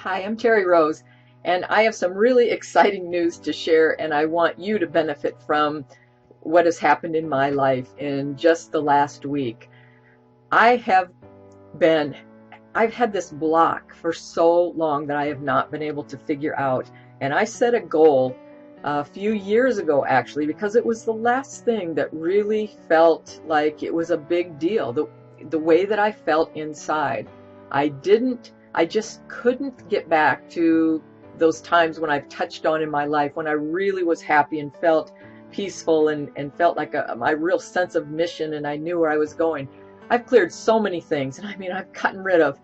Hi, I'm Terry Rose, and I have some really exciting news to share, and I want you to benefit from what has happened in my life in just the last week. I have been, I've had this block for so long that I have not been able to figure out, and I set a goal a few years ago actually, because it was the last thing that really felt like it was a big deal. The way that I felt inside. I just couldn't get back to those times when I've touched on in my life when I really was happy and felt peaceful and felt like my real sense of mission, and I knew where I was going. I've cleared so many things, and I mean, I've gotten rid of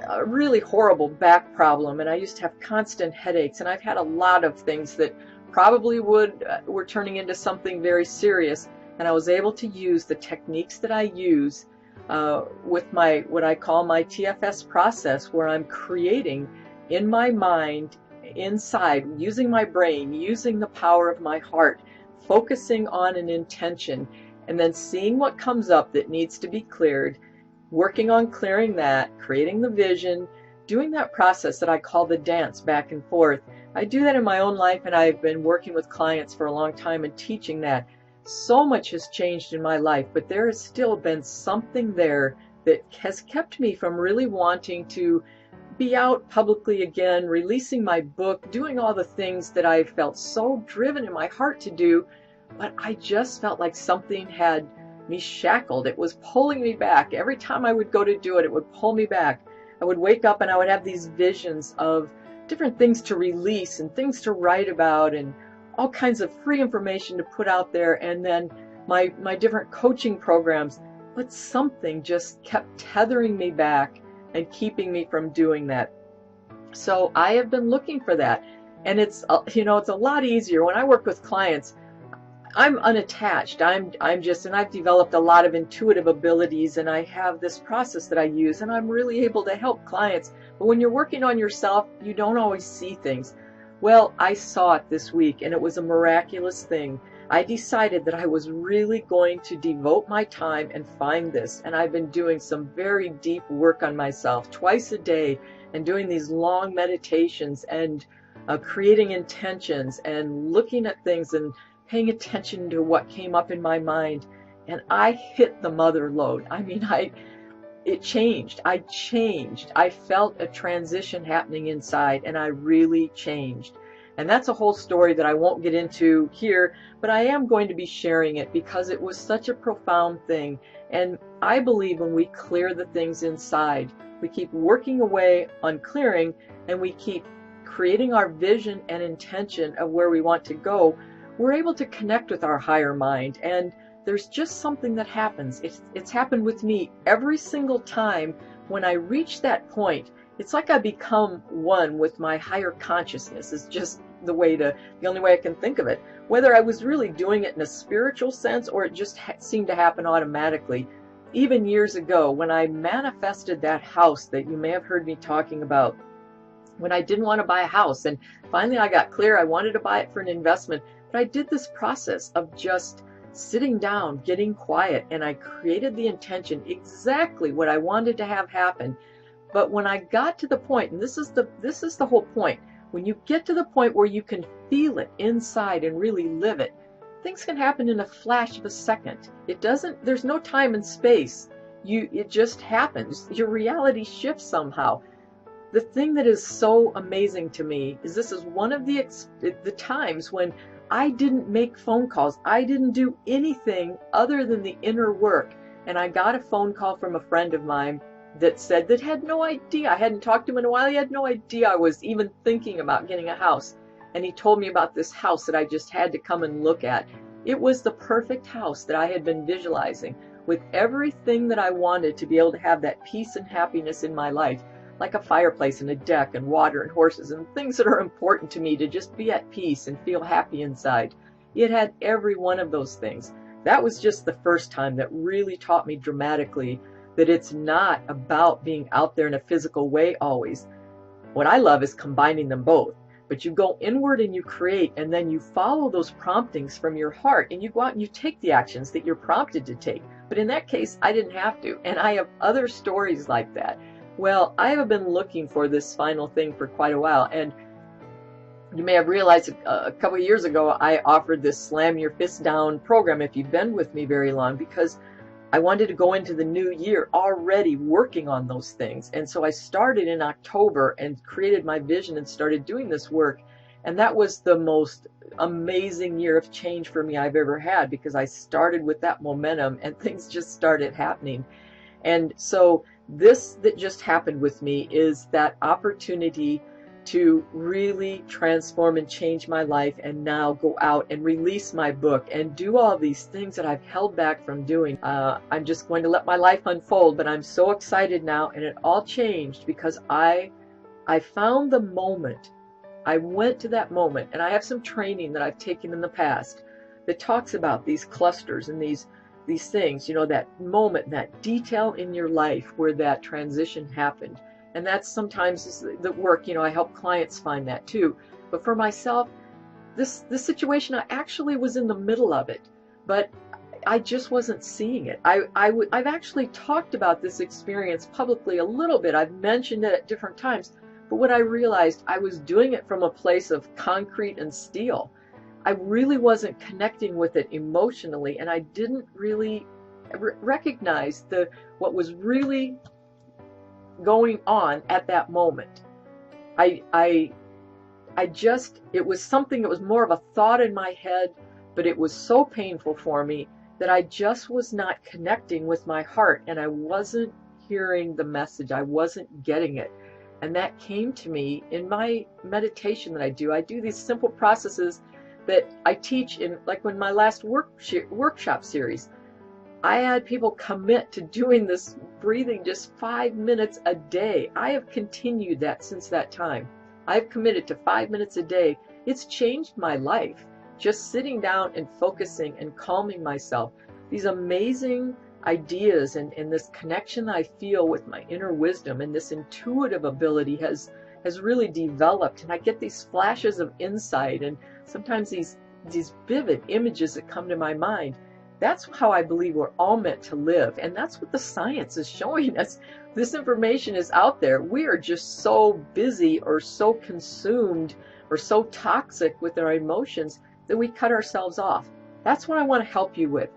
a really horrible back problem, and I used to have constant headaches, and I've had a lot of things that probably were turning into something very serious, and I was able to use the techniques that I use with what I call my TFS process, where I'm creating in my mind, inside, using my brain, using the power of my heart, focusing on an intention, and then seeing what comes up that needs to be cleared, working on clearing that, creating the vision, doing that process that I call the dance back and forth. I do that in my own life, and I've been working with clients for a long time and teaching that. So much has changed in my life, but there has still been something there that has kept me from really wanting to be out publicly again, releasing my book, doing all the things that I felt so driven in my heart to do, but I just felt like something had me shackled. It was pulling me back. Every time I would go to do it, it would pull me back. I would wake up and I would have these visions of different things to release and things to write about and all kinds of free information to put out there, and then my different coaching programs, but something just kept tethering me back and keeping me from doing that. So I have been looking for that, and it's it's a lot easier when I work with clients. I'm unattached. I'm just, and I've developed a lot of intuitive abilities, and I have this process that I use, and I'm really able to help clients. But when you're working on yourself, you don't always see things. Well, I saw it this week, and it was a miraculous thing. I decided that I was really going to devote my time and find this, and I've been doing some very deep work on myself twice a day and doing these long meditations and creating intentions and looking at things and paying attention to what came up in my mind, and I hit the mother lode. I mean, it changed. I changed. I felt a transition happening inside, and I really changed. And that's a whole story that I won't get into here, but I am going to be sharing it because it was such a profound thing. And I believe when we clear the things inside, we keep working away on clearing, and we keep creating our vision and intention of where we want to go, we're able to connect with our higher mind. And there's just something that happens. It's happened with me every single time. When I reach that point, it's like I become one with my higher consciousness. Is just the only way I can think of it. Whether I was really doing it in a spiritual sense or it just seemed to happen automatically. Even years ago, when I manifested that house that you may have heard me talking about, when I didn't want to buy a house, and finally I got clear I wanted to buy it for an investment, but I did this process of just sitting down, getting quiet, and I created the intention, exactly what I wanted to have happen. But when I got to the point, and this is the whole point, when you get to the point where you can feel it inside and really live it, things can happen in a flash of a second. There's no time and space. It just happens. Your reality shifts somehow. The thing that is so amazing to me is this is one of the times when I didn't make phone calls. I didn't do anything other than the inner work. And I got a phone call from a friend of mine that said that had no idea. I hadn't talked to him in a while. He had no idea I was even thinking about getting a house. And he told me about this house that I just had to come and look at. It was the perfect house that I had been visualizing, with everything that I wanted to be able to have that peace and happiness in my life. Like a fireplace and a deck and water and horses and things that are important to me to just be at peace and feel happy inside. It had every one of those things. That was just the first time that really taught me dramatically that it's not about being out there in a physical way always. What I love is combining them both. But you go inward and you create, and then you follow those promptings from your heart, and you go out and you take the actions that you're prompted to take. But in that case, I didn't have to. And I have other stories like that. Well, I have been looking for this final thing for quite a while, and you may have realized a couple of years ago I offered this Slam Your Fist Down program if you've been with me very long, because I wanted to go into the new year already working on those things. And so I started in October and created my vision and started doing this work. And that was the most amazing year of change for me I've ever had, because I started with that momentum and things just started happening. And so this that just happened with me is that opportunity to really transform and change my life, and now go out and release my book and do all these things that I've held back from doing. I'm just going to let my life unfold, but I'm so excited now, and it all changed because I found the moment. I went to that moment, and I have some training that I've taken in the past that talks about these clusters and these things, you know, that moment, that detail in your life where that transition happened. And that's sometimes the work, you know, I help clients find that too. But for myself, this situation, I actually was in the middle of it, but I just wasn't seeing it. I've actually talked about this experience publicly a little bit. I've mentioned it at different times. But when I realized I was doing it from a place of concrete and steel, I really wasn't connecting with it emotionally, and I didn't really recognize what was really going on at that moment. I just, it was something that was more of a thought in my head, but it was so painful for me that I just was not connecting with my heart, and I wasn't hearing the message. I wasn't getting it. And that came to me in my meditation that I do. I do these simple processes that I teach in, like when my last workshop series, I had people commit to doing this breathing just 5 minutes a day. I have continued that since that time. I've committed to 5 minutes a day. It's changed my life. Just sitting down and focusing and calming myself. These amazing ideas and this connection that I feel with my inner wisdom and this intuitive ability has really developed. And I get these flashes of insight and sometimes these vivid images that come to my mind. That's how I believe we're all meant to live. And that's what the science is showing us. This information is out there. We are just so busy or so consumed or so toxic with our emotions that we cut ourselves off. That's what I want to help you with.